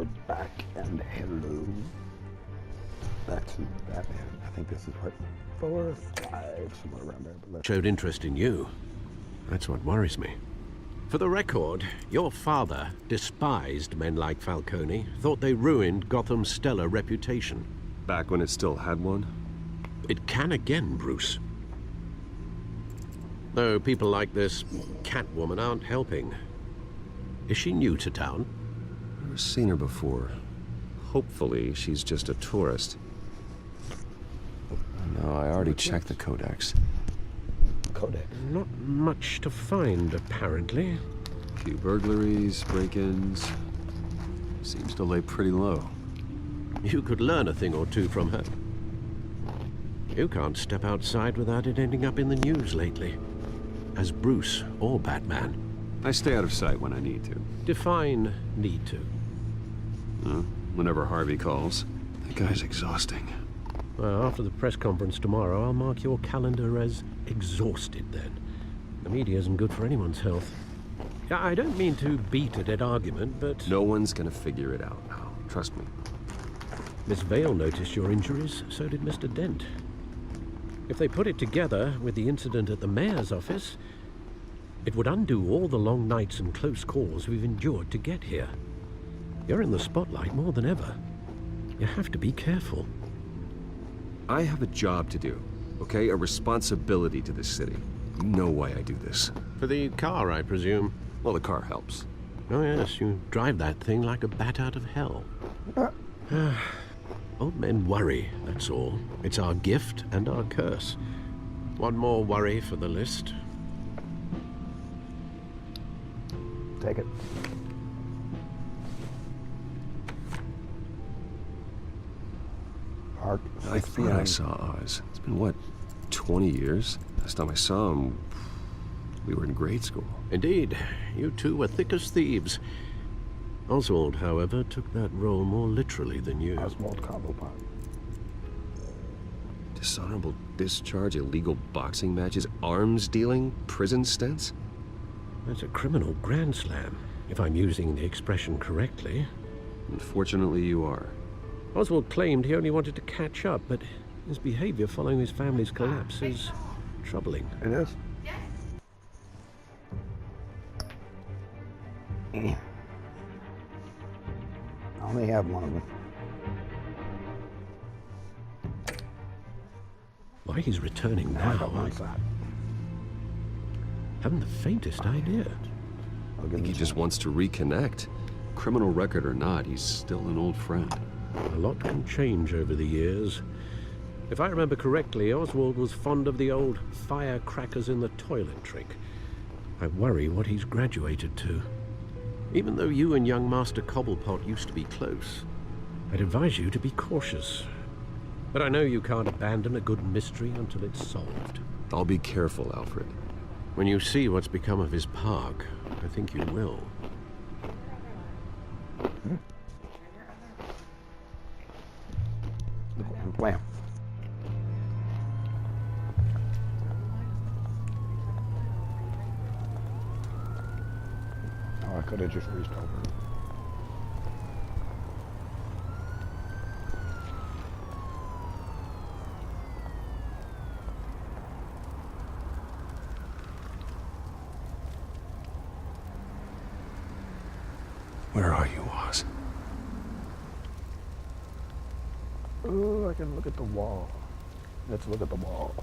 we're back, and hello. Back to Batman. I think this is what, 4 or 5, somewhere around there. But Showed interest in you. That's what worries me. For the record, your father despised men like Falcone, thought they ruined Gotham's stellar reputation. Back when it still had one? It can again, Bruce. Though people like this Catwoman aren't helping. Is she new to town? Never seen her before. Hopefully, she's just a tourist. No, I already checked the codex. Codex. Not much to find, apparently. A few burglaries, break-ins. Seems to lay pretty low. You could learn a thing or two from her. You can't step outside without it ending up in the news lately. As Bruce or Batman. I stay out of sight when I need to. Define need to. Whenever Harvey calls. That guy's exhausting. Well, after the press conference tomorrow, I'll mark your calendar as exhausted then. The media isn't good for anyone's health. I don't mean to beat a dead argument, but... No one's gonna figure it out now. Trust me. Miss Vale noticed your injuries, so did Mr. Dent. If they put it together with the incident at the mayor's office, it would undo all the long nights and close calls we've endured to get here. You're in the spotlight more than ever. You have to be careful. I have a job to do, okay? A responsibility to this city. You know why I do this. For the car, I presume. Well, the car helps. Oh yes, you drive that thing like a bat out of hell. Old men worry, that's all. It's our gift and our curse. One more worry for the list. Take it. Park. I thought I saw Oz. It's been, what, 20 years? Last time I saw him, we were in grade school. Indeed, you two were thick as thieves. Oswald, however, took that role more literally than you. Oswald Cobblepot. Dishonorable discharge, illegal boxing matches, arms dealing, prison stints? That's a criminal grand slam, if I'm using the expression correctly. Unfortunately, you are. Oswald claimed he only wanted to catch up, but his behavior following his family's collapse is troubling. It is. I only have one of them. Why he's returning now, I haven't the faintest idea. I think he just wants to reconnect. Criminal record or not, he's still an old friend. A lot can change over the years. If I remember correctly, Oswald was fond of the old firecrackers in the toilet trick. I worry what he's graduated to. Even though you and young Master Cobblepot used to be close, I'd advise you to be cautious. But I know you can't abandon a good mystery until it's solved. I'll be careful, Alfred. When you see what's become of his park, I think you will. Wham. Oh, I could have just reached over. Where are you, Oz? Oh, I can look at the wall. Let's look at the wall.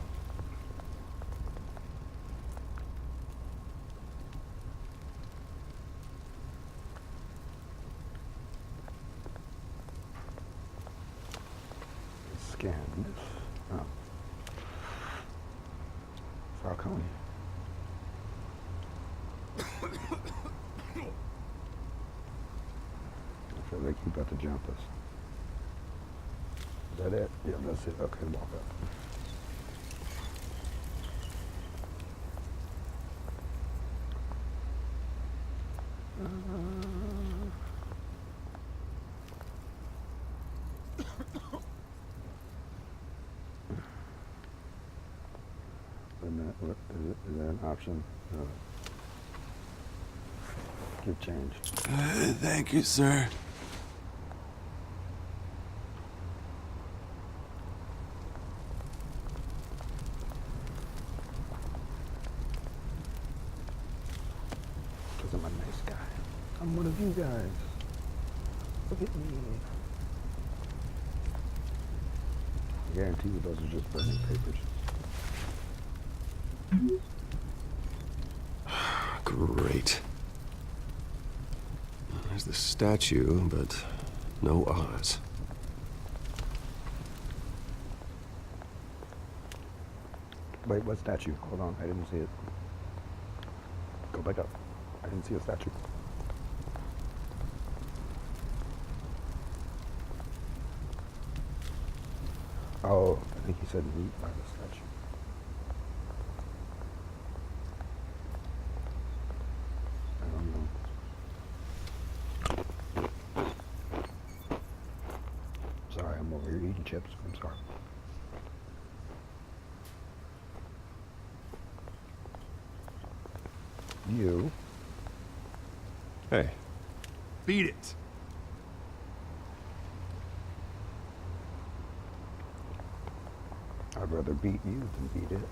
Scan this. Oh. Falcone. I feel like he's about to jump us. Is that it? Yeah, that's it. Okay, walk up. Is that an option? Give change. Thank you, sir. I'm one of you guys. Look at me. I guarantee you those are just burning papers. Great. There's the statue, but no Oz. Wait, what statue? Hold on, I didn't see it. Go back up. I didn't see a statue. Oh, I think he said meet by the statue. I don't know. Sorry, I'm over here eating chips. I'm sorry. You. Hey. Beat it. I'd rather beat you than beat it.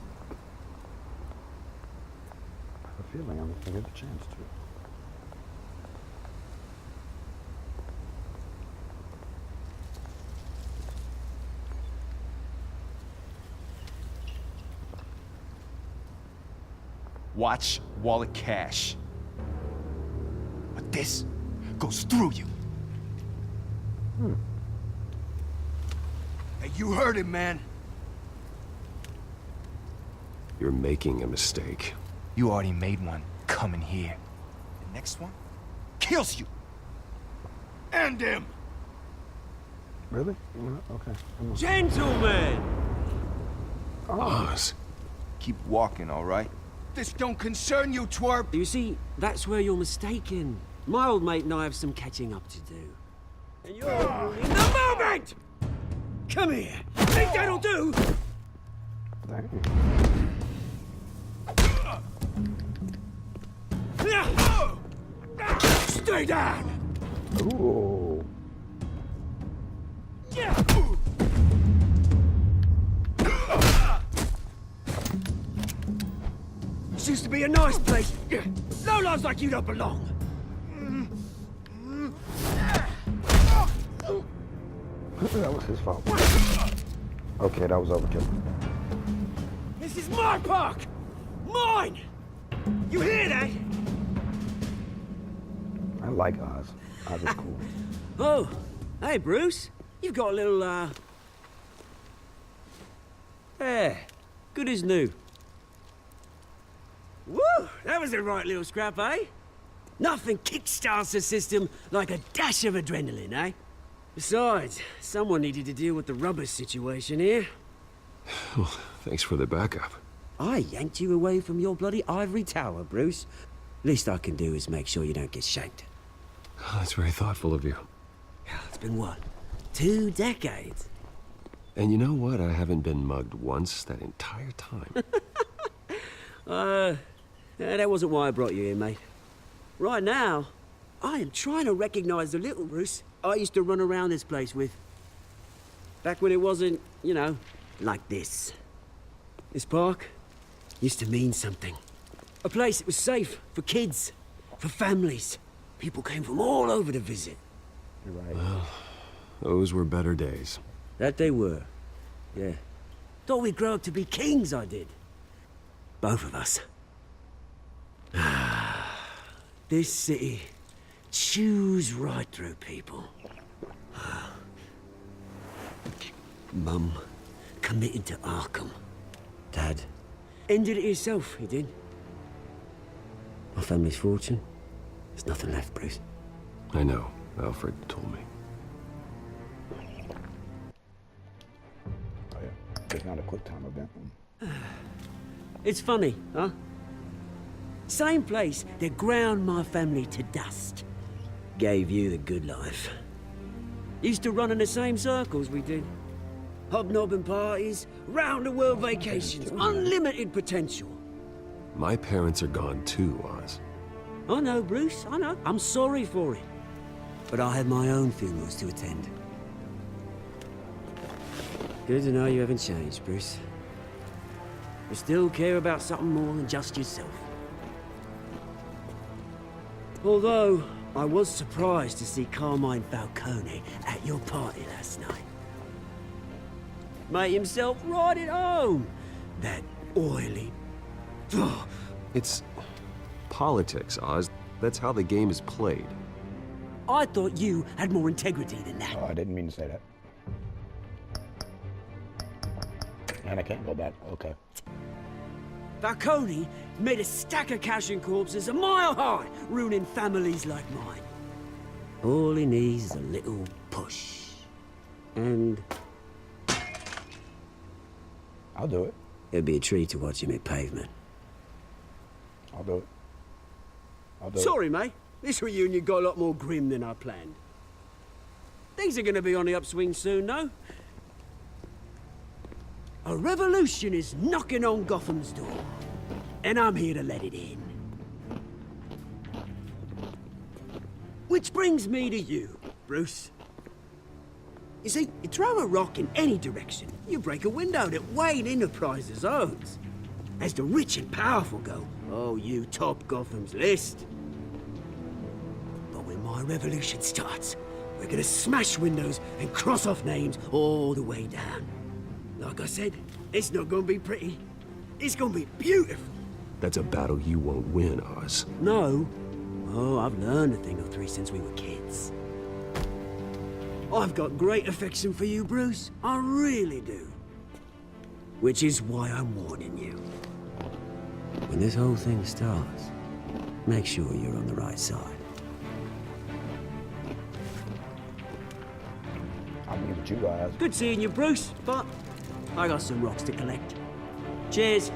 I have a feeling I'm gonna get the chance to. Watch wallet cash. But this goes through you. Hey, you heard him, man. You're making a mistake. You already made one coming here. The next one kills you. And him. Really? Okay. Gentlemen! Oz. Keep walking, all right? This don't concern you, twerp. You see, that's where you're mistaken. My old mate and I have some catching up to do. And you're ruining the moment! Come here. Think that'll do? Dang. Stay down! Ooh. This used to be a nice place. No lives like you don't belong. That was his fault. Okay, that was overkill. This is my park! Mine! You hear that? I like Oz. Oz is cool. Oh, hey, Bruce. You've got a little, Yeah, good as new. Woo! That was a right little scrap, eh? Nothing kickstarts the system like a dash of adrenaline, eh? Besides, someone needed to deal with the rubber situation here. Well, thanks for the backup. I yanked you away from your bloody ivory tower, Bruce. Least I can do is make sure you don't get shanked. Oh, that's very thoughtful of you. It's been what? 2 decades? And you know what? I haven't been mugged once that entire time. That wasn't why I brought you here, mate. Right now, I am trying to recognize the little Bruce I used to run around this place with. Back when it wasn't, you know, like this. This park used to mean something. A place that was safe for kids, for families. People came from all over to visit. You're right. Well, those were better days. That they were. Yeah. Thought we'd grow up to be kings, I did. Both of us. This city chews right through people. Mum committed to Arkham. Dad ended it himself, he did. My family's fortune. There's nothing left, Bruce. I know. Alfred told me. Oh, yeah. It's not a quick time event. It's funny, huh? Same place that ground my family to dust. Gave you the good life. Used to run in the same circles we did. Hobnobbing parties, round-the-world vacations, unlimited potential. My parents are gone too, Oz. I know, Bruce, I know. I'm sorry for it. But I have my own funerals to attend. Good to know you haven't changed, Bruce. You still care about something more than just yourself. Although, I was surprised to see Carmine Falcone at your party last night. Made himself right at home. That oily... Ugh. It's politics, Oz. That's how the game is played. I thought you had more integrity than that. Oh, I didn't mean to say that. And I can't go back. Okay. Falcone made a stack of cash and corpses a mile high, ruining families like mine. All he needs is a little push. And I'll do it. it'd be a treat to watch him hit pavement. I'll do it. I'll do it. Sorry, mate. This reunion got a lot more grim than I planned. Things are gonna be on the upswing soon, though. A revolution is knocking on Gotham's door, and I'm here to let it in. Which brings me to you, Bruce. You see, you throw a rock in any direction, you break a window that Wayne Enterprises owns. As the rich and powerful go, oh, you top Gotham's list. But when my revolution starts, we're gonna smash windows and cross off names all the way down. Like I said, it's not gonna be pretty. It's gonna be beautiful. That's a battle you won't win, Oz. No. Oh, I've learned a thing or three since we were kids. I've got great affection for you, Bruce. I really do. Which is why I'm warning you. When this whole thing starts, make sure you're on the right side. I'm gonna give it you guys. Good seeing you, Bruce, but I got some rocks to collect. Cheers.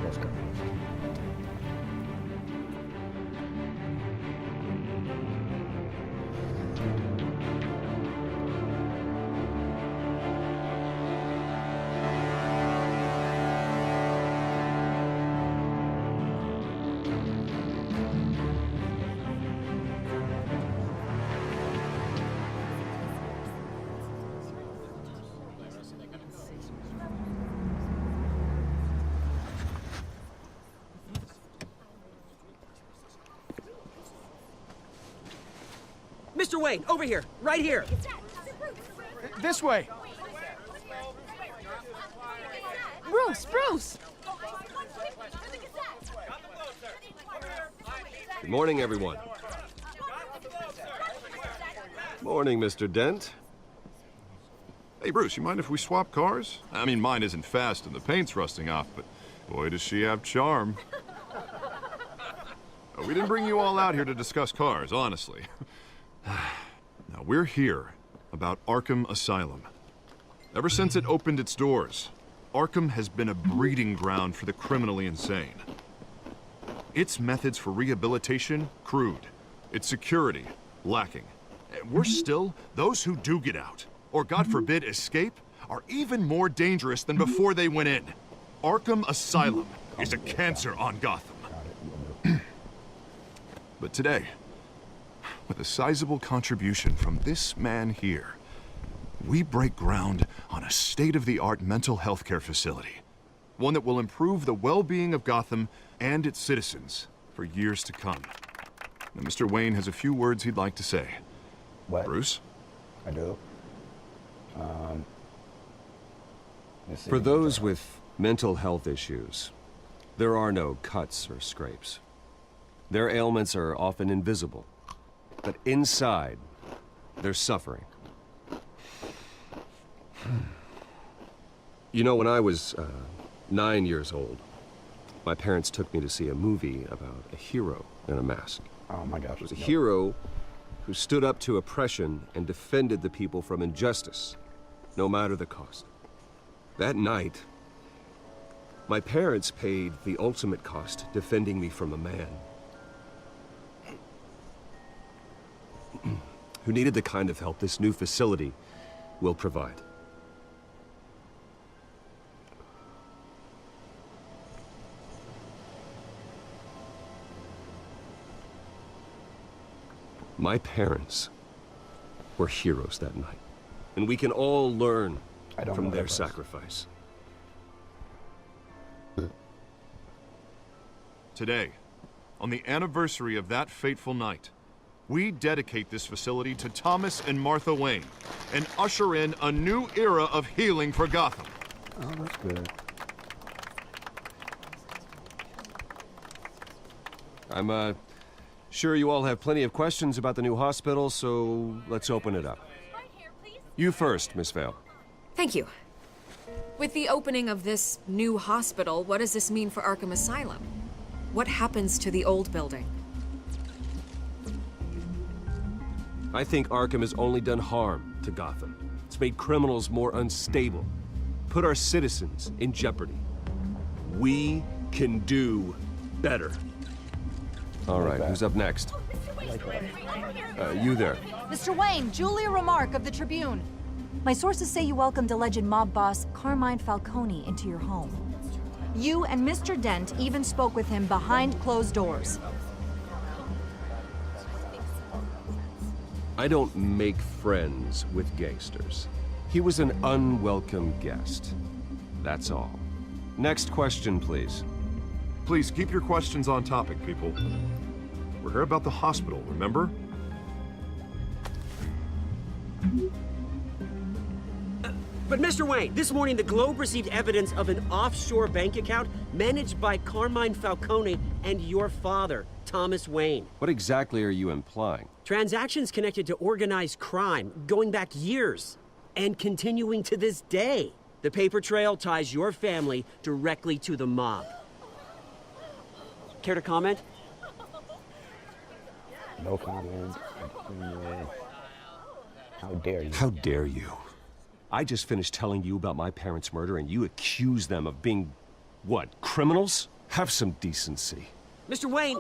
Let's go. Mr. Wayne, over here, right here. This way. Bruce! Good morning, everyone. Morning, Mr. Dent. Hey, Bruce, you mind if we swap cars? I mean, mine isn't fast and the paint's rusting off, but boy, does she have charm. We didn't bring you all out here to discuss cars, honestly. Now, we're here about Arkham Asylum. Ever since it opened its doors, Arkham has been a breeding ground for the criminally insane. Its methods for rehabilitation, crude. Its security, lacking. Worse still, those who do get out, or God forbid escape, are even more dangerous than before they went in. Arkham Asylum is a cancer on Gotham. But today, with a sizable contribution from this man here, we break ground on a state-of-the-art mental health care facility. One that will improve the well-being of Gotham and its citizens for years to come. Now, Mr. Wayne has a few words he'd like to say. What? Bruce? I do. Let's see. For those with mental health issues, there are no cuts or scrapes. Their ailments are often invisible, but inside, they're suffering. You know, when I was 9 years old, my parents took me to see a movie about a hero in a mask. Oh my gosh. It was a hero who stood up to oppression and defended the people from injustice, no matter the cost. That night, my parents paid the ultimate cost defending me from a man who needed the kind of help this new facility will provide. My parents were heroes that night, and we can all learn from their sacrifice. Today, on the anniversary of that fateful night, we dedicate this facility to Thomas and Martha Wayne and usher in a new era of healing for Gotham. Oh, that's good. I'm, sure you all have plenty of questions about the new hospital, so let's open it up. You first, Miss Vale. Thank you. With the opening of this new hospital, what does this mean for Arkham Asylum? What happens to the old building? I think Arkham has only done harm to Gotham. It's made criminals more unstable, put our citizens in jeopardy. We can do better. All right, who's up next? You there. Mr. Wayne, Julia Remark of the Tribune. My sources say you welcomed alleged mob boss Carmine Falcone into your home. You and Mr. Dent even spoke with him behind closed doors. I don't make friends with gangsters. He was an unwelcome guest. That's all. Next question, please. Please keep your questions on topic, people. We're here about the hospital, remember? But Mr. Wayne, this morning the Globe received evidence of an offshore bank account managed by Carmine Falcone and your father, Thomas Wayne. What exactly are you implying? Transactions connected to organized crime going back years and continuing to this day. The paper trail ties your family directly to the mob. Care to comment? No comment. How dare you? How dare you? I just finished telling you about my parents' murder and you accuse them of being, what, criminals? Have some decency. Mr. Wayne,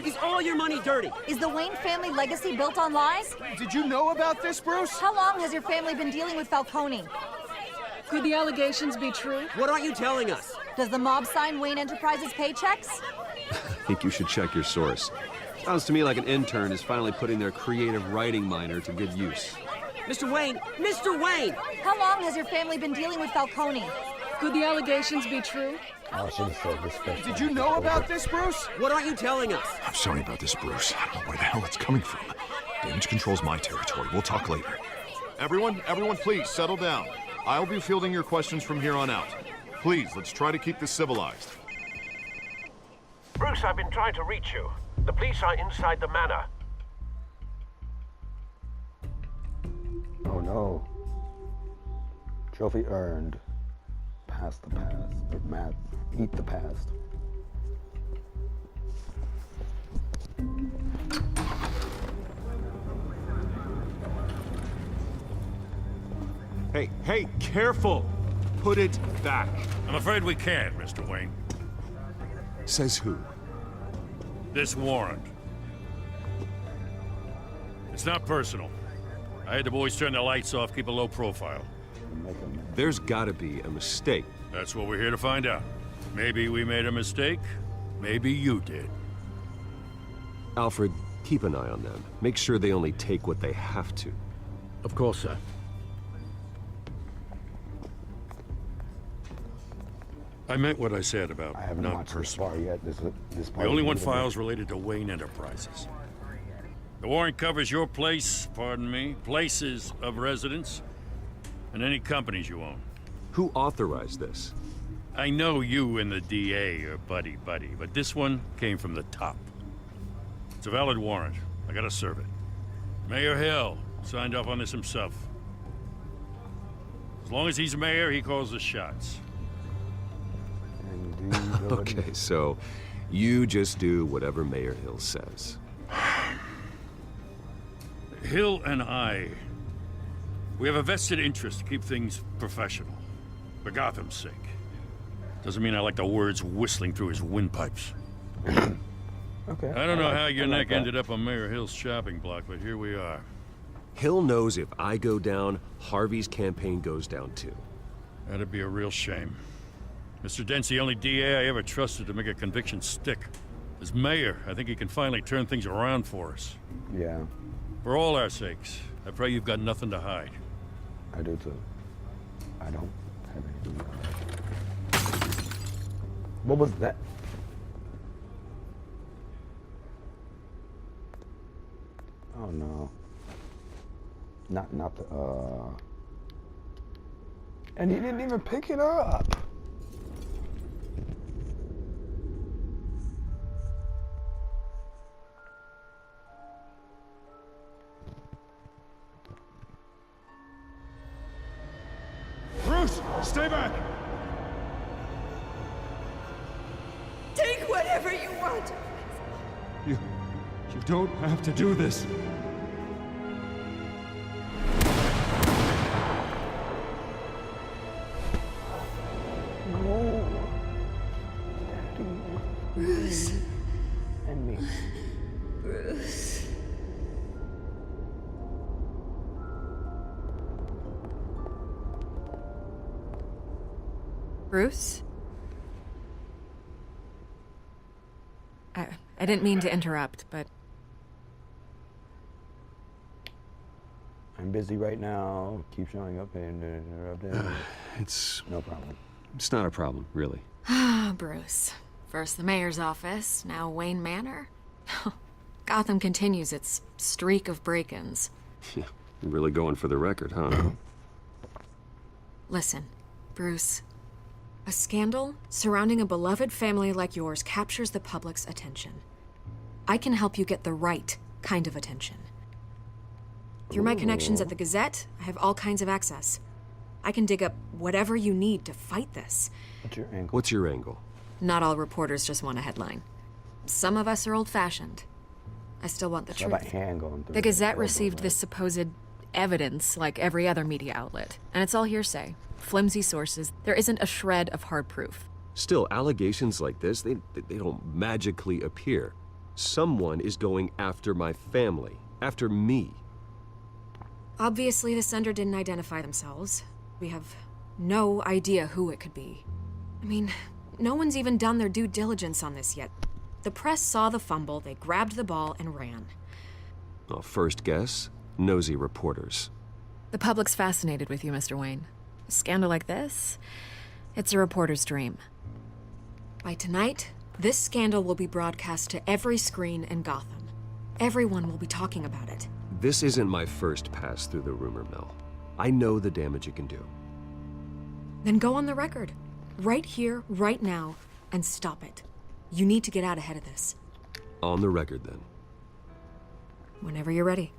is all your money dirty? Is the Wayne family legacy built on lies? Did you know about this, Bruce? How long has your family been dealing with Falcone? Could the allegations be true? What aren't you telling us? Does the mob sign Wayne Enterprises paychecks? I think you should check your source. Sounds to me like an intern is finally putting their creative writing minor to good use. Mr. Wayne! How long has your family been dealing with Falcone? Could the allegations be true? I should have said this first. Did you know about this, Bruce? What aren't you telling us? I'm sorry about this, Bruce. I don't know where the hell it's coming from. Damage control's my territory. We'll talk later. Everyone, please settle down. I'll be fielding your questions from here on out. Please, let's try to keep this civilized. Bruce, I've been trying to reach you. The police are inside the manor. Oh no. Trophy earned. Pass the past. Or Matt, eat the past. Hey, careful! Put it back. I'm afraid we can't, Mr. Wayne. Says who? This warrant. It's not personal. I had the boys turn the lights off, keep a low profile. There's gotta be a mistake. That's what we're here to find out. Maybe we made a mistake. Maybe you did. Alfred, keep an eye on them. Make sure they only take what they have to. Of course, sir. I meant what I said about I haven't not watched this personal. far yet. This We part only is want a little bit- files related to Wayne Enterprises. The warrant covers your place, pardon me, places of residence, and any companies you own. Who authorized this? I know you and the DA are buddy-buddy, but this one came from the top. It's a valid warrant. I gotta serve it. Mayor Hill signed off on this himself. As long as he's mayor, he calls the shots. And do the- Okay, so you just do whatever Mayor Hill says. Hill and I, we have a vested interest to keep things professional. For Gotham's sake. Doesn't mean I like the words whistling through his windpipes. Okay. I don't know how your I like neck that. ended up on Mayor Hill's shopping block, but here we are. Hill knows if I go down, Harvey's campaign goes down too. That'd be a real shame. Mr. Dent's the only DA I ever trusted to make a conviction stick. As mayor, I think he can finally turn things around for us. Yeah, For all our sakes, I pray you've got nothing to hide. I do too. I don't have anything. What was that? Oh no. Not the and he didn't even pick it up. Bruce, stay back! Take whatever you want. You don't have to do this. No. Daddy. Bruce. And me. Bruce. Bruce? I didn't mean to interrupt, but I'm busy right now. Keep showing up and interrupting. It's No problem. not a problem, really. Bruce. First the mayor's office, now Wayne Manor. Gotham continues its streak of break-ins. Yeah, you're really going for the record, huh? Listen, Bruce. A scandal surrounding a beloved family like yours captures the public's attention. I can help you get the right kind of attention. Through my connections at the Gazette, I have all kinds of access. I can dig up whatever you need to fight this. What's your angle? What's your angle? Not all reporters just want a headline. Some of us are old-fashioned. I still want the How about truth. hand going through The Gazette elbow, received right? this supposed evidence like every other media outlet, and it's all hearsay. Flimsy sources. There isn't a shred of hard proof. Still, allegations like this, they don't magically appear. Someone is going after my family, after me. Obviously, the sender didn't identify themselves. We have no idea who it could be. I mean, no one's even done their due diligence on this yet. The press saw the fumble, they grabbed the ball and ran. Well, first guess, nosy reporters. The public's fascinated with you, Mr. Wayne. A scandal like this, it's a reporter's dream. By tonight, this scandal will be broadcast to every screen in Gotham. Everyone will be talking about it. This isn't my first pass through the rumor mill. I know the damage it can do. Then go on the record. Right here, right now, and stop it. You need to get out ahead of this. On the record, then. Whenever you're ready.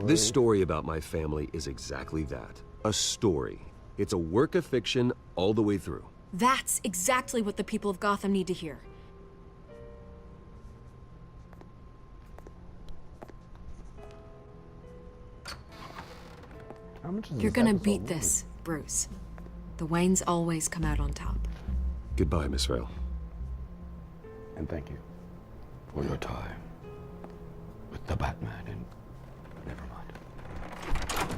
This story about my family is exactly that. A story. It's a work of fiction all the way through. That's exactly what the people of Gotham need to hear. How much is You're this gonna episode beat worth? this, Bruce. The Waynes always come out on top. Goodbye, Miss Rail. And thank you for your time with the Batman and never mind.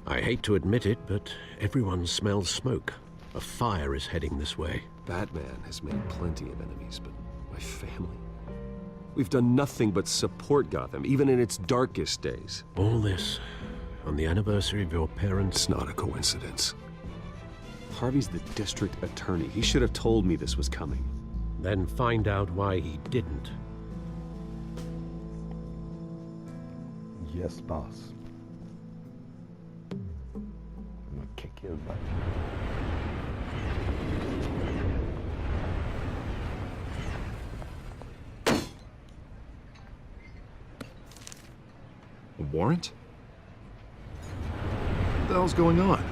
I hate to admit it, but everyone smells smoke. A fire is heading this way. Batman has made plenty of enemies, but my family? We've done nothing but support Gotham, even in its darkest days. All this on the anniversary of your parents' It's not a coincidence. Harvey's the district attorney. He should have told me this was coming. Then find out why he didn't. Yes, boss. I'm gonna kick your butt. A warrant? What the hell's going on?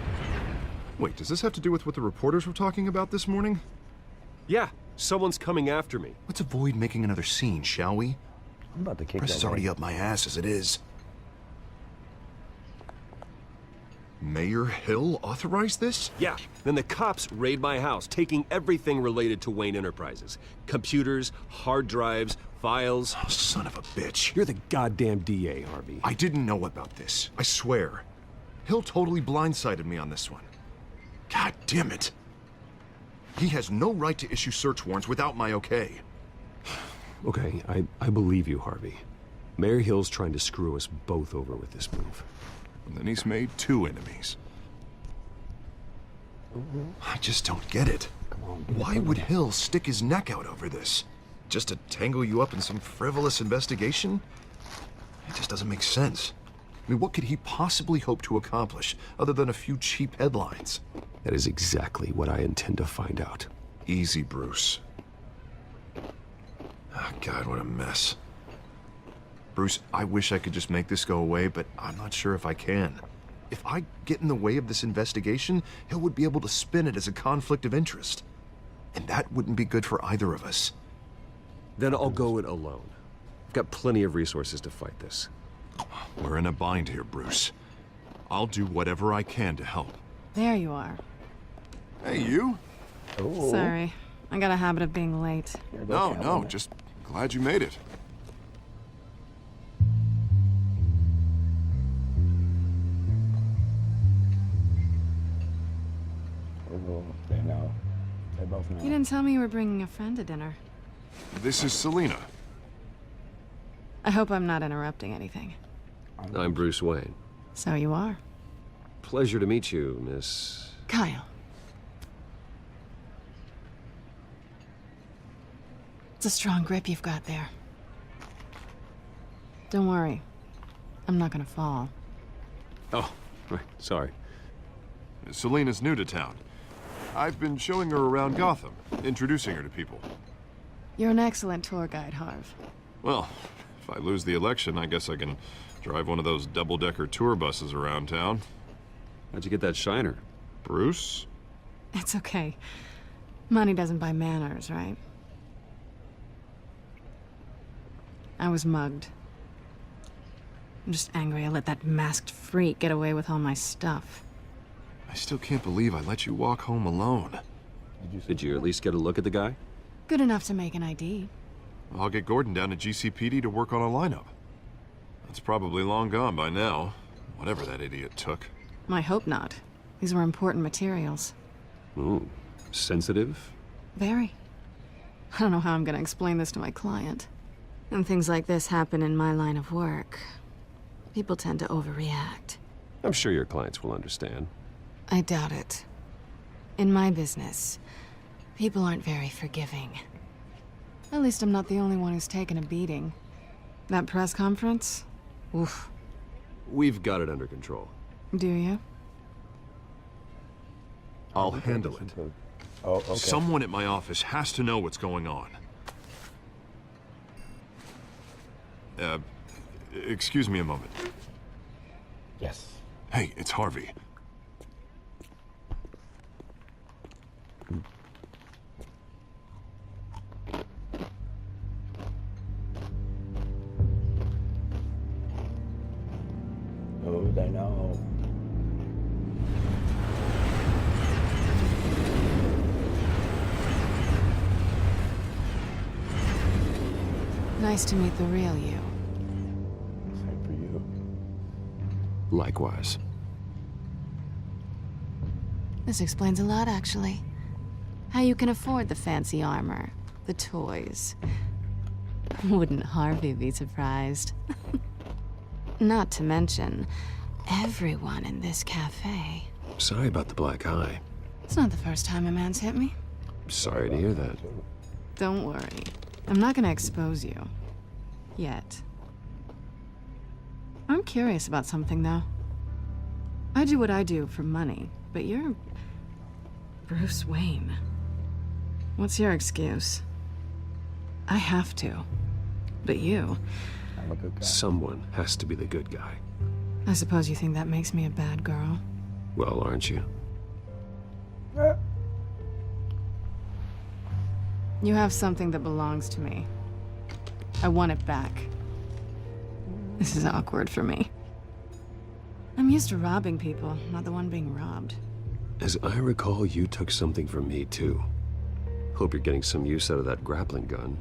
Wait, does this have to do with what the reporters were talking about this morning? Yeah, someone's coming after me. Let's avoid making another scene, shall we? I'm about to kick Press that is already leg. up my ass as it is. Mayor Hill authorized this? Yeah, then the cops raid my house, taking everything related to Wayne Enterprises. Computers, hard drives, files. Oh, son of a bitch. You're the goddamn DA, Harvey. I didn't know about this. I swear. Hill totally blindsided me on this one. God damn it. He has no right to issue search warrants without my okay. Okay, I believe you, Harvey. Mayor Hill's trying to screw us both over with this move. And then he's made 2 enemies. I just don't get it. Why would Hill stick his neck out over this? Just to tangle you up in some frivolous investigation? It just doesn't make sense. I mean, what could he possibly hope to accomplish other than a few cheap headlines? That is exactly what I intend to find out. Easy, Bruce. Oh, God, what a mess. Bruce, I wish I could just make this go away, but I'm not sure if I can. If I get in the way of this investigation, Hill would be able to spin it as a conflict of interest. And that wouldn't be good for either of us. Then I'll go it alone. I've got plenty of resources to fight this. We're in a bind here, Bruce. I'll do whatever I can to help. There you are. Hey, you? Oh. Sorry. I got a habit of being late. No, just glad you made it. Oh, they know. They both know. You didn't tell me you were bringing a friend to dinner. This is Selina. I hope I'm not interrupting anything. I'm Bruce Wayne. So you are. Pleasure to meet you, Miss... Kyle. It's a strong grip you've got there. Don't worry. I'm not gonna fall. Oh, right, sorry. Selina's new to town. I've been showing her around Gotham, introducing her to people. You're an excellent tour guide, Harv. Well, if I lose the election, I guess I can drive one of those double-decker tour buses around town. How'd you get that shiner? Bruce? It's okay. Money doesn't buy manners, right? I was mugged. I'm just angry I let that masked freak get away with all my stuff. I still can't believe I let you walk home alone. Did you at least get a look at the guy? Good enough to make an ID. I'll get Gordon down to GCPD to work on a lineup. That's probably long gone by now, whatever that idiot took. I hope not. These were important materials. Ooh, sensitive? Very. I don't know how I'm gonna explain this to my client. And things like this happen in my line of work. People tend to overreact. I'm sure your clients will understand. I doubt it. In my business, people aren't very forgiving. At least I'm not the only one who's taken a beating. That press conference? Oof. We've got it under control. Do you? I'll handle it. Oh, okay. Someone at my office has to know what's going on. Excuse me a moment. Yes. Hey, it's Harvey. Oh, they know. Nice to meet the real you. Same for you. Likewise. This explains a lot, actually. How you can afford the fancy armor, the toys. Wouldn't Harvey be surprised? Not to mention, everyone in this cafe. Sorry about the black eye. It's not the first time a man's hit me. Sorry to hear that. Don't worry. I'm not gonna expose you. Yet. I'm curious about something, though. I do what I do for money, but you're... Bruce Wayne. What's your excuse? I have to. But you... I'm a good guy. Someone has to be the good guy. I suppose you think that makes me a bad girl? Well, aren't you? You have something that belongs to me. I want it back. This is awkward for me. I'm used to robbing people, not the one being robbed. As I recall, you took something from me, too. Hope you're getting some use out of that grappling gun.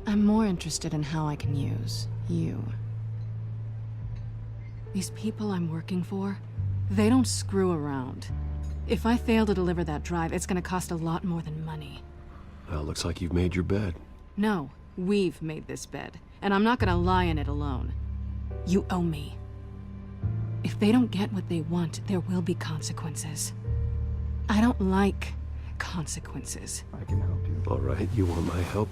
I'm more interested in how I can use you. These people I'm working for, they don't screw around. If I fail to deliver that drive, it's gonna cost a lot more than money. Well, looks like you've made your bed. No, we've made this bed, and I'm not gonna lie in it alone. You owe me. If they don't get what they want, there will be consequences. I don't like consequences. I can help you. All right, you want my help?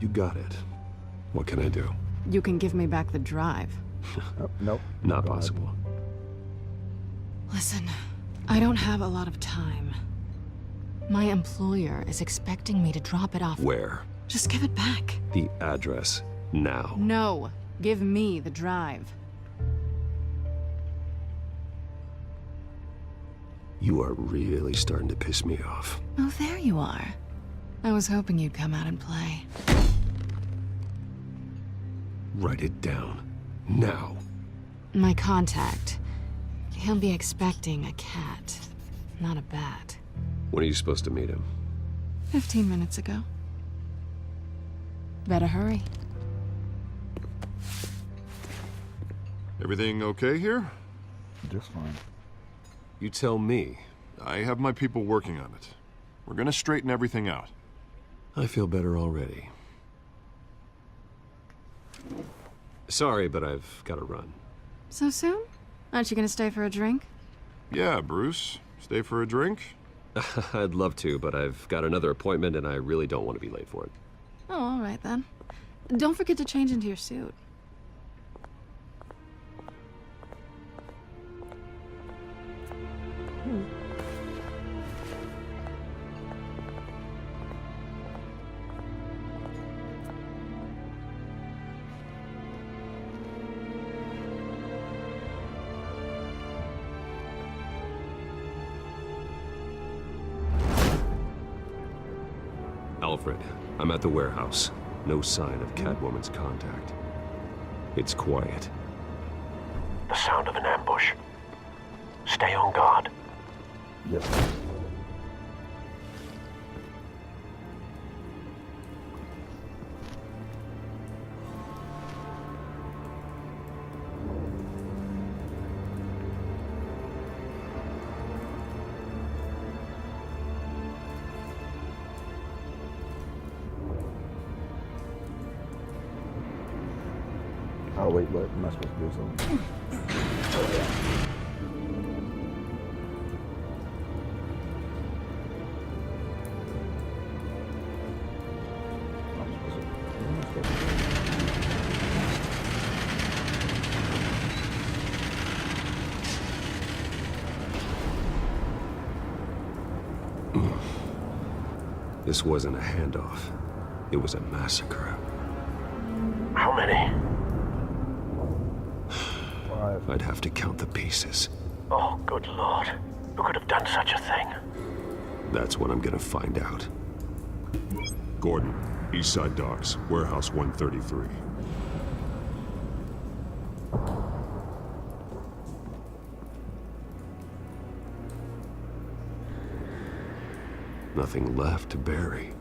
You got it. What can I do? You can give me back the drive. Oh, nope. Not Go ahead. possible. Listen, I don't have a lot of time. My employer is expecting me to drop it off. Where? Just give it back. The address. Now. No, give me the drive. You are really starting to piss me off. Oh, there you are. I was hoping you'd come out and play. Write it down. Now. My contact. He'll be expecting a cat, not a bat. When are you supposed to meet him? 15 minutes ago. Better hurry. Everything okay here? Just fine. You tell me. I have my people working on it. We're gonna straighten everything out. I feel better already. Sorry, but I've got to run. So soon? Aren't you gonna stay for a drink? Yeah, Bruce. Stay for a drink? I'd love to, but I've got another appointment and I really don't want to be late for it. Oh, all right then. Don't forget to change into your suit. Alfred, I'm at the warehouse. No sign of Catwoman's contact. It's quiet. The sound of an ambush. Stay on guard. Yes. Oh wait, what am I supposed to do something? This wasn't a handoff. It was a massacre. How many? I'd have to count the pieces. Oh, good Lord. Who could have done such a thing? That's what I'm gonna find out. Gordon, Eastside Docks, Warehouse 133. Nothing left to bury.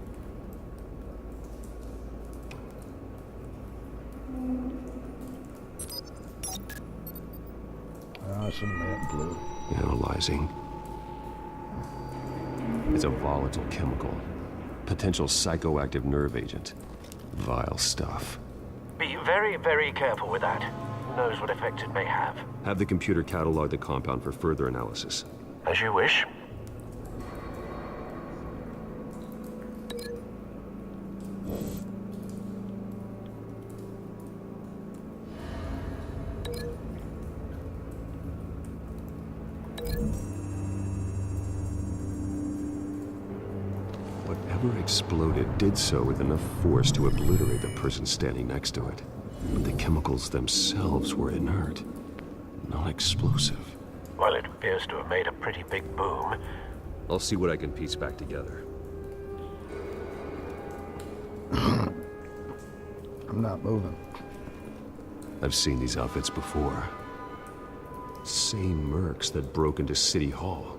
Some red blue. Analyzing. It's a volatile chemical. Potential psychoactive nerve agent. Vile stuff. Be very, very careful with that. Who knows what effect it may have. Have the computer catalog the compound for further analysis. As you wish. Whatever exploded did so with enough force to obliterate the person standing next to it. But the chemicals themselves were inert, non-explosive. Well, it appears to have made a pretty big boom. I'll see what I can piece back together. I'm not moving. I've seen these outfits before. Same mercs that broke into City Hall.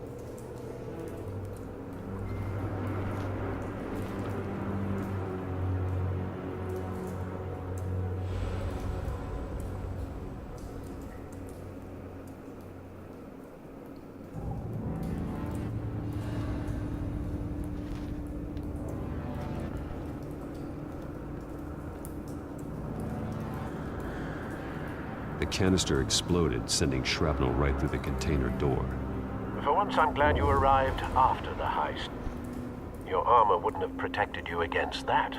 The canister exploded, sending shrapnel right through the container door. For once, I'm glad you arrived after the heist. Your armor wouldn't have protected you against that.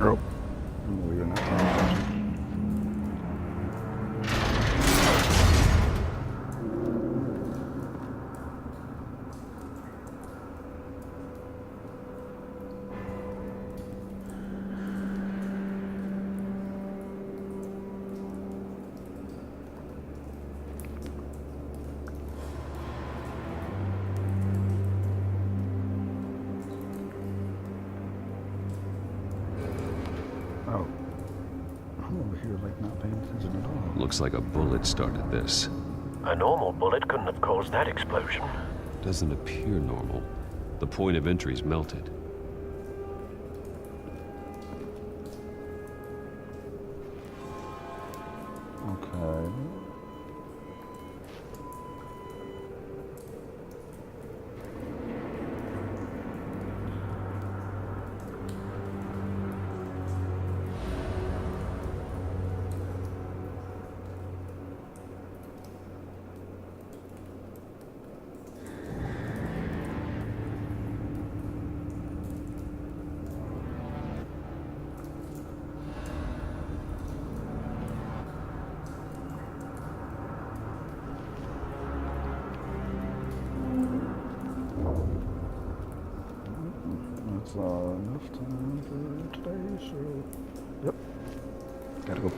Oh. Oh, you're not paying attention. Oh. I'm over here, like, not paying attention at all. Looks like a bullet started this. A normal bullet couldn't have caused that explosion. Doesn't appear normal. The point of entry's melted. Okay. That's enough time for today, so... Yep. Gotta go.